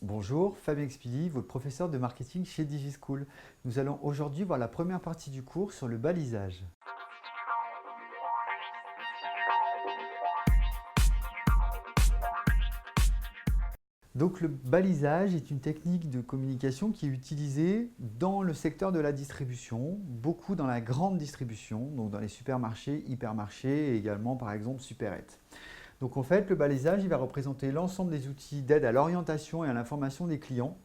Bonjour, Fabien Expili, votre professeur de marketing chez DigiSchool. Nous allons aujourd'hui voir la première partie du cours sur le balisage. Donc le balisage est une technique de communication qui est utilisée dans le secteur de la distribution, beaucoup dans la grande distribution, donc dans les supermarchés, hypermarchés et également par exemple supérettes. Donc en fait, le balisage il va représenter l'ensemble des outils d'aide à l'orientation et à l'information des clients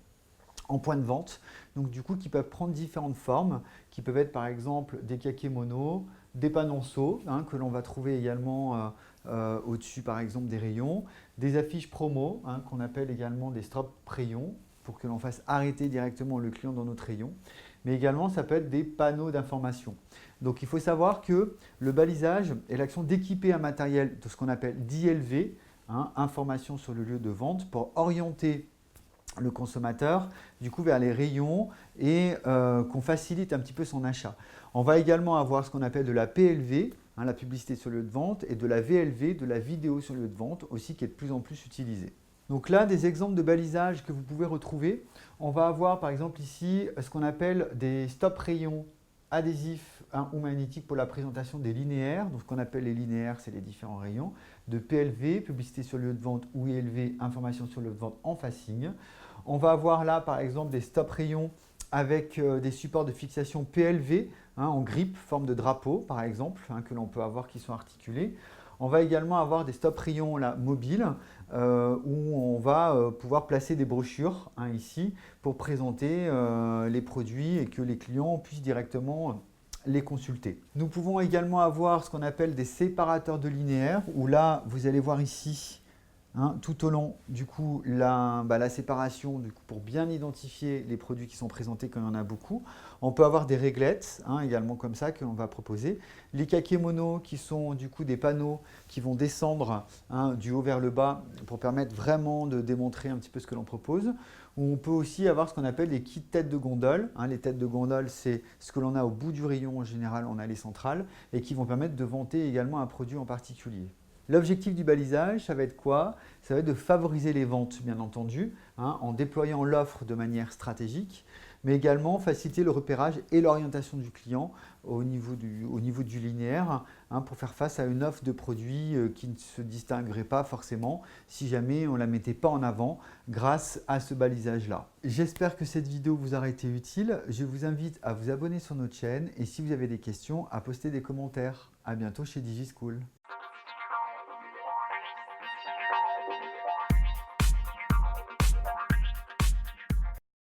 en point de vente, donc du coup qui peuvent prendre différentes formes, qui peuvent être par exemple des kakémonos, des panonceaux, que l'on va trouver également au-dessus par exemple des rayons, des affiches promo, qu'on appelle également des stop rayons, pour que l'on fasse arrêter directement le client dans notre rayon, mais également ça peut être des panneaux d'information. Donc il faut savoir que le balisage est l'action d'équiper un matériel de ce qu'on appelle d'ILV, information sur le lieu de vente, pour orienter le consommateur du coup vers les rayons et qu'on facilite un petit peu son achat. On va également avoir ce qu'on appelle de la PLV, la publicité sur le lieu de vente, et de la VLV, de la vidéo sur le lieu de vente aussi, qui est de plus en plus utilisée. Donc là, des exemples de balisage que vous pouvez retrouver. On va avoir par exemple ici ce qu'on appelle des stop rayons adhésifs ou magnétiques pour la présentation des linéaires. Donc ce qu'on appelle les linéaires, c'est les différents rayons. De PLV, publicité sur le lieu de vente, ou ILV, information sur le lieu de vente en facing. On va avoir là par exemple des stop rayons avec des supports de fixation PLV, en grippe, forme de drapeau par exemple, que l'on peut avoir qui sont articulés. On va également avoir des stop rayons là, mobiles où on va pouvoir placer des brochures ici pour présenter les produits et que les clients puissent directement les consulter. Nous pouvons également avoir ce qu'on appelle des séparateurs de linéaires où là vous allez voir ici tout au long, du coup, la séparation pour bien identifier les produits qui sont présentés quand il y en a beaucoup. On peut avoir des réglettes également comme ça que l'on va proposer. Les kakémonos qui sont du coup des panneaux qui vont descendre du haut vers le bas pour permettre vraiment de démontrer un petit peu ce que l'on propose. On peut aussi avoir ce qu'on appelle les kits têtes de gondole. Les têtes de gondole, c'est ce que l'on a au bout du rayon en général, on a les centrales et qui vont permettre de vanter également un produit en particulier. L'objectif du balisage, ça va être quoi? Ça va être de favoriser les ventes, bien entendu, en déployant l'offre de manière stratégique, mais également faciliter le repérage et l'orientation du client au niveau du linéaire pour faire face à une offre de produits qui ne se distinguerait pas forcément si jamais on ne la mettait pas en avant grâce à ce balisage-là. J'espère que cette vidéo vous aura été utile. Je vous invite à vous abonner sur notre chaîne et si vous avez des questions, à poster des commentaires. À bientôt chez DigiSchool.